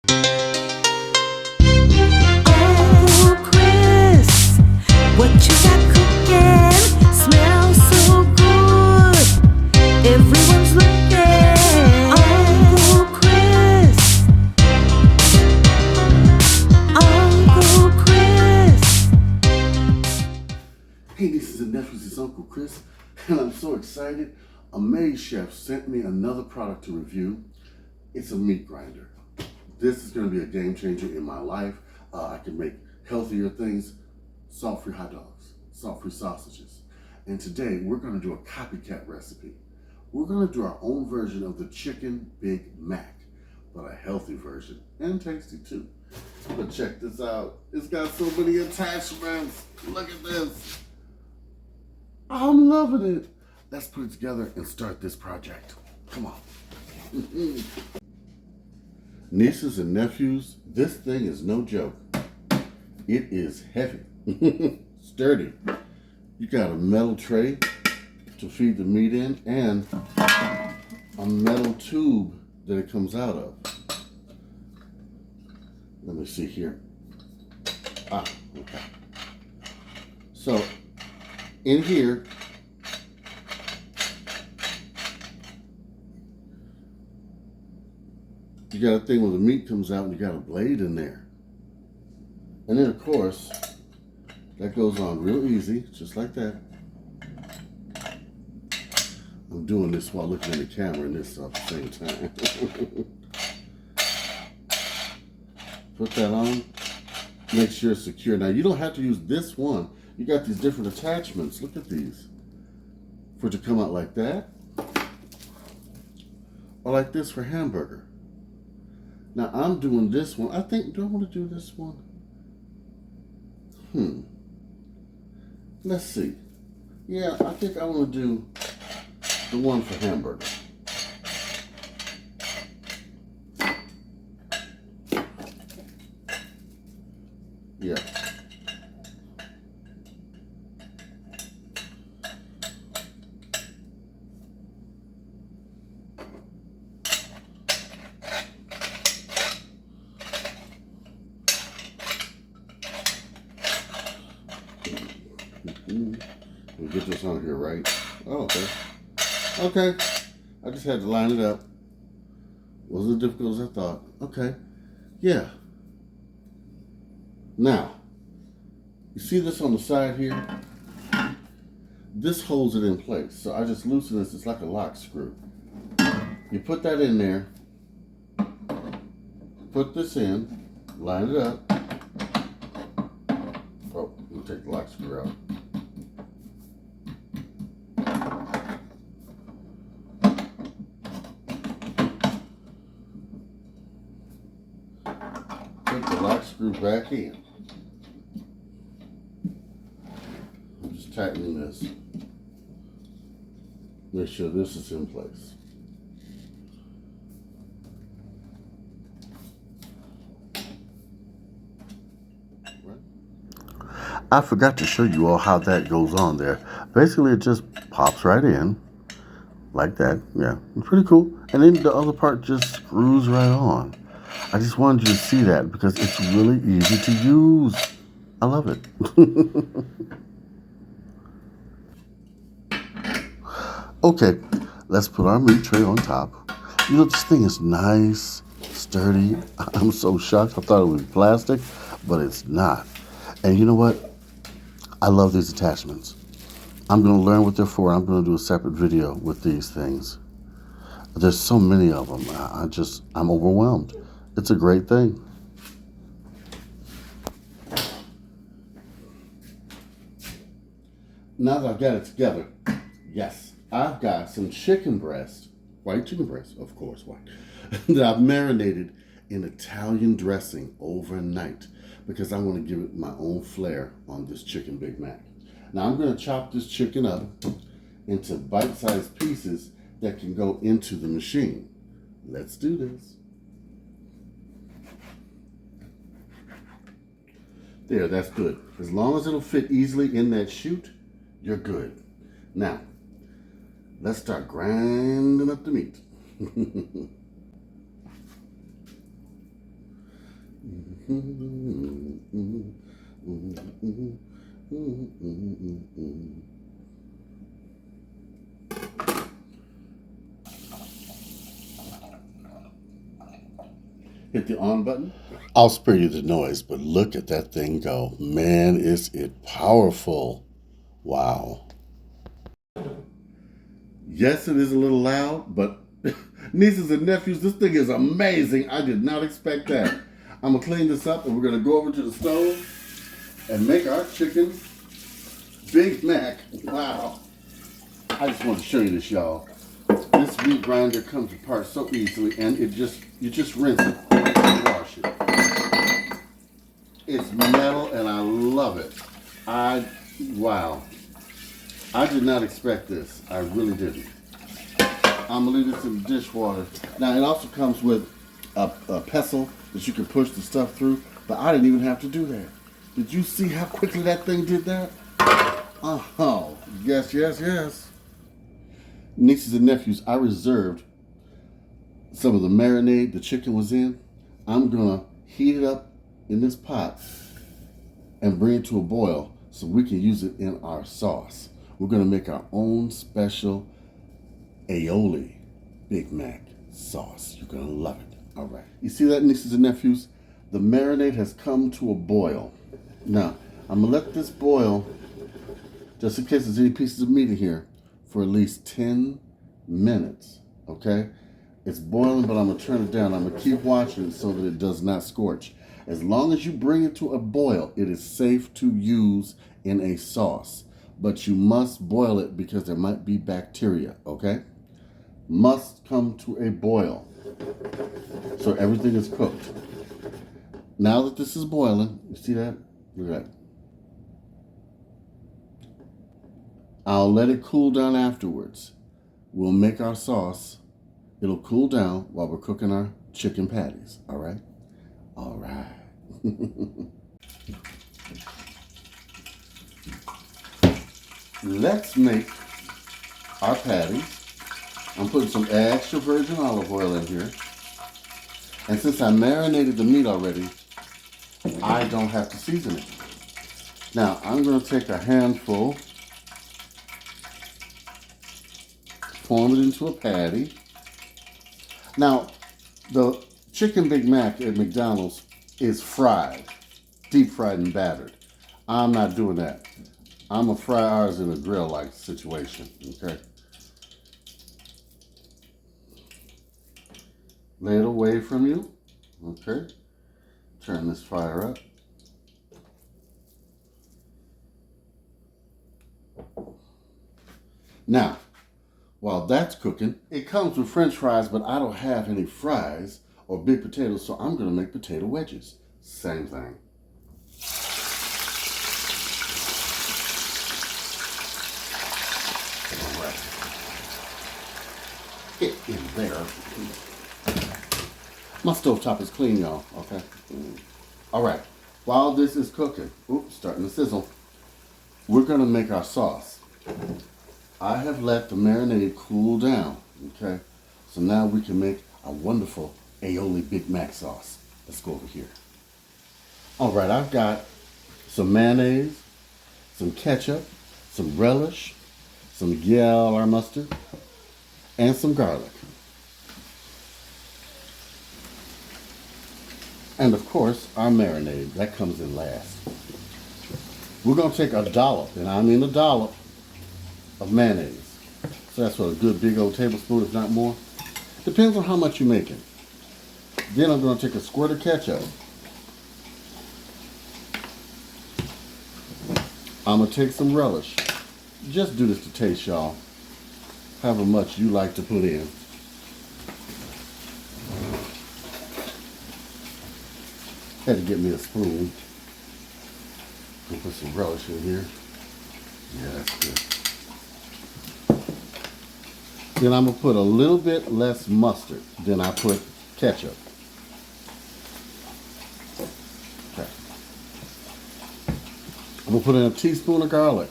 Oh, Chris, what you got cooking? Smells so good. Everyone's looking. Uncle Chris. Uncle Chris. Hey nieces and nephews, it's Uncle Chris, and I'm so excited. Amaze Chef sent me another product to review. It's a meat grinder. This is going to be a game changer in my life. I can make healthier things, salt-free hot dogs, salt-free sausages. And today we're going to do a copycat recipe. We're going to do our own version of the Chicken Big Mac, but a healthy version, and tasty too. But check this out. It's got so many attachments. Look at this. I'm loving it. Let's put it together and start this project. Come on. Nieces and nephews, this thing is no joke. It is heavy, sturdy. You got a metal tray to feed the meat in and a metal tube that it comes out of. Let me see here. Okay. So in here, you got a thing where the meat comes out and you got a blade in there. And then of course, that goes on real easy, just like that. I'm doing this while looking at the camera and this at the same time. Put that on, make sure it's secure. Now you don't have to use this one. You got these different attachments, look at these. For it to come out like that, or like this for hamburger. Now I'm doing this one. I think, do I want to do this one? Let's see. Yeah, I think I want to do the one for hamburger. Yeah. We'll get this on here right. Oh, okay. Okay. I just had to line it up. Wasn't as difficult as I thought. Okay. Yeah. Now, you see this on the side here? This holds it in place. So I just loosen this. It's like a lock screw. You put that in there. Put this in. Line it up. Oh, let me take the lock screw out. Put the lock screw back in. I'm just tightening this. Make sure this is in place. I forgot to show you all how that goes on there. Basically, it just pops right in like that. Yeah, pretty cool. And then the other part just screws right on. I just wanted you to see that because it's really easy to use. I love it. Okay, let's put our meat tray on top. You know, this thing is nice, sturdy. I'm so shocked. I thought it was plastic, but it's not. And you know what? I love these attachments. I'm going to learn what they're for. I'm going to do a separate video with these things. There's so many of them. I'm overwhelmed. It's a great thing. Now that I've got it together, yes, I've got some chicken breast, white chicken breast, of course, white, that I've marinated in Italian dressing overnight because I want to give it my own flair on this Chicken Big Mac. Now I'm going to chop this chicken up into bite-sized pieces that can go into the machine. Let's do this. There, that's good. As long as it'll fit easily in that chute, you're good. Now, let's start grinding up the meat. Hit the on button. I'll spare you the noise, but look at that thing go. Man, is it powerful. Wow. Yes, it is a little loud, but nieces and nephews, this thing is amazing. I did not expect that. I'm gonna clean this up and we're gonna go over to the stove and make our chicken Big Mac. Wow. I just want to show you this, y'all. This meat grinder comes apart so easily, and you just rinse it and wash it. It's metal and I love it. Wow. I did not expect this. I really didn't. I'm gonna leave this in the dishwater. Now it also comes with a pestle that you can push the stuff through, but I didn't even have to do that. Did you see how quickly that thing did that? Oh, yes, yes, yes. Nieces and nephews, I reserved some of the marinade the chicken was in. I'm gonna heat it up in this pot and bring it to a boil so we can use it in our sauce. We're gonna make our own special Ayoli Big Mac sauce. You're gonna love it. All right. You see that, nieces and nephews? The marinade has come to a boil. Now, I'm gonna let this boil, just in case there's any pieces of meat in here, for at least 10 minutes, okay? It's boiling, but I'm gonna turn it down. I'm gonna keep watching it so that it does not scorch. As long as you bring it to a boil, it is safe to use in a sauce. But you must boil it because there might be bacteria, okay? Must come to a boil so everything is cooked. Now that this is boiling, you see that? Look at that. I'll let it cool down afterwards. We'll make our sauce. It'll cool down while we're cooking our chicken patties, all right? All right. Let's make our patties. I'm putting some extra virgin olive oil in here. And since I marinated the meat already, I don't have to season it. Now, I'm going to take a handful, form it into a patty. Now, the chicken Big Mac at McDonald's is fried, deep fried and battered. I'm not doing that. I'm gonna fry ours in a grill-like situation, okay? Lay it away from you, okay? Turn this fire up. Now, while that's cooking, it comes with French fries, but I don't have any fries or big potatoes, so I'm gonna make potato wedges. Same thing. All right. Get in there. My stovetop is clean, y'all, okay? All right, while this is cooking, oops, starting to sizzle, we're gonna make our sauce. I have let the marinade cool down, okay? So now we can make a wonderful Ayoli Big Mac sauce. Let's go over here. All right, I've got some mayonnaise, some ketchup, some relish, some yellow mustard, and some garlic. And of course, our marinade, that comes in last. We're gonna take a dollop, and I mean a dollop, of mayonnaise. So that's what, a good big old tablespoon, if not more. Depends on how much you're making. Then I'm gonna take a squirt of ketchup. I'm gonna take some relish. Just do this to taste, y'all. However much you like to put in. Had to get me a spoon. Gonna put some relish in here. Yeah, that's good. Then I'm gonna put a little bit less mustard than I put ketchup. Okay. I'm gonna put in a teaspoon of garlic.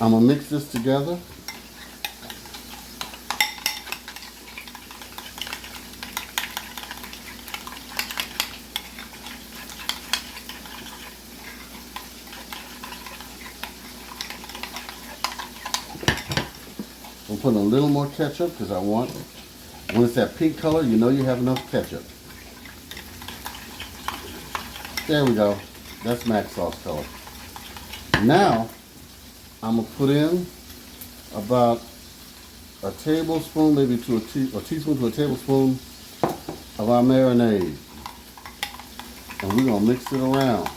I'm gonna mix this together. putting a little more ketchup because I want, when it's that pink color, you know you have enough ketchup. There we go. That's mac sauce color. Now, I'm going to put in about a tablespoon, maybe to a teaspoon to a tablespoon of our marinade. And we're going to mix it around.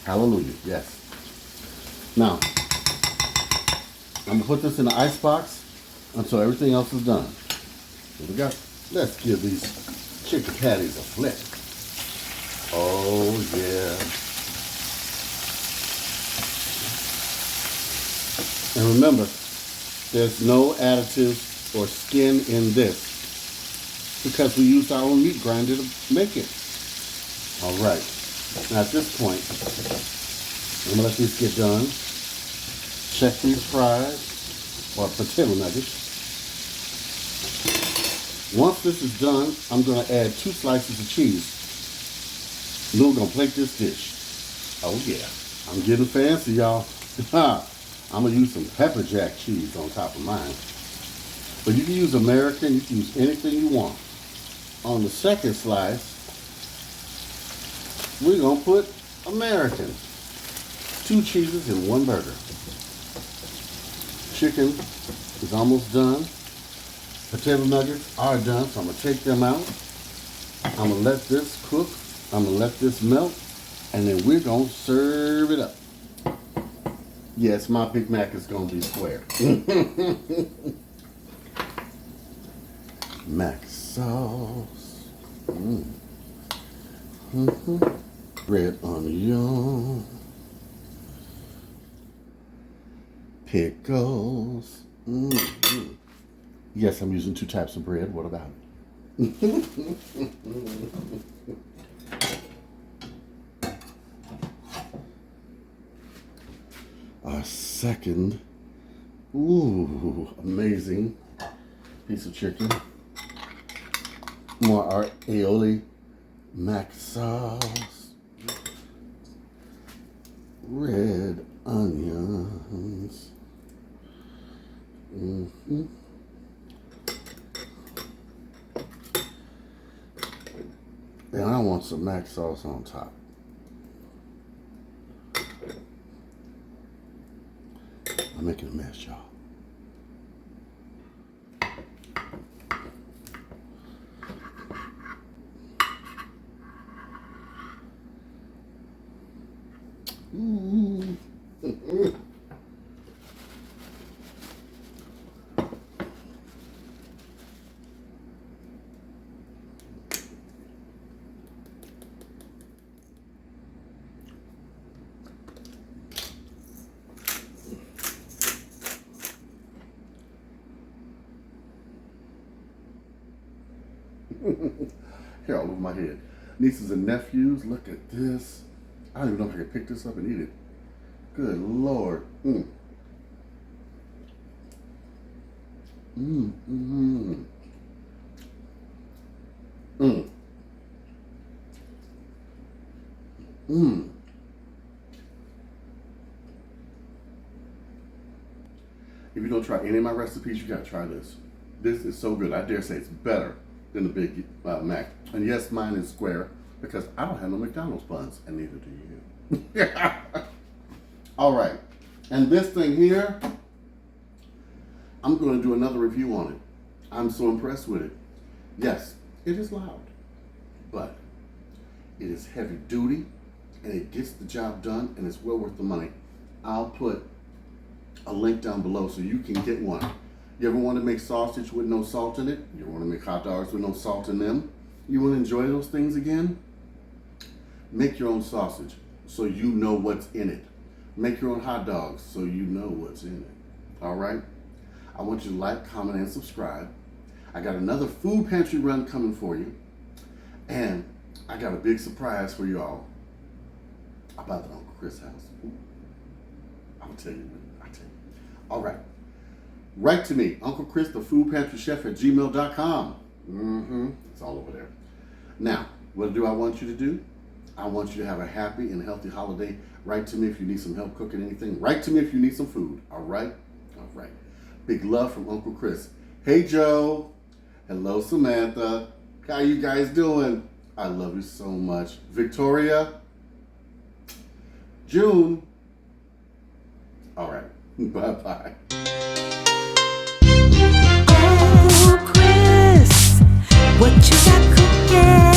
Hallelujah, yes. Now, I'm going to put this in the ice box until everything else is done. Here we go. Let's give these chicken patties a flick. Oh, yeah. And remember, there's no additives or skin in this because we used our own meat grinder to make it. All right. Now at this point, I'm going to let these get done. Check these fries, or potato nuggets. Once this is done, I'm going to add 2 slices of cheese. Then we're going to plate this dish. Oh yeah, I'm getting fancy, y'all. I'm going to use some pepper jack cheese on top of mine. But you can use American, you can use anything you want. On the second slice, we're going to put American. 2 cheeses in 1 burger. Chicken is almost done. Potato nuggets are done, so I'm going to take them out. I'm going to let this cook. I'm going to let this melt. And then we're going to serve it up. Yes, my Big Mac is going to be square. Mac sauce. Red onion. Pickles. Yes, I'm using 2 types of bread. What about it? Our second, amazing piece of chicken. More our Ayoli mac sauce. Red onions. And I want some mac sauce on top. I'm making a mess, y'all. Here all over my head. Nieces and nephews, look at this. I don't even know if I can pick this up and eat it. Good Lord. If you don't try any of my recipes, you gotta try this. This is so good. I dare say it's better than the Big Mac. And yes, mine is square because I don't have no McDonald's buns, and neither do you. All right, and this thing here, I'm going to do another review on it. I'm so impressed with it. Yes, it is loud, but it is heavy duty, and it gets the job done, and it's well worth the money. I'll put a link down below so you can get one. You ever want to make sausage with no salt in it? You want to make hot dogs with no salt in them? You want to enjoy those things again? Make your own sausage so you know what's in it. Make your own hot dogs so you know what's in it. All right? I want you to like, comment, and subscribe. I got another food pantry run coming for you. And I got a big surprise for you all about the Uncle Chris house. I'll tell you. All right. Write to me, Uncle Chris, the food pantry chef at gmail.com. It's all over there. Now, what do I want you to do? I want you to have a happy and healthy holiday. Write to me if you need some help cooking anything. Write to me if you need some food. All right? All right. Big love from Uncle Chris. Hey, Joe. Hello, Samantha. How you guys doing? I love you so much. Victoria. June. All right. Bye-bye. Uncle Chris, what you got cooking?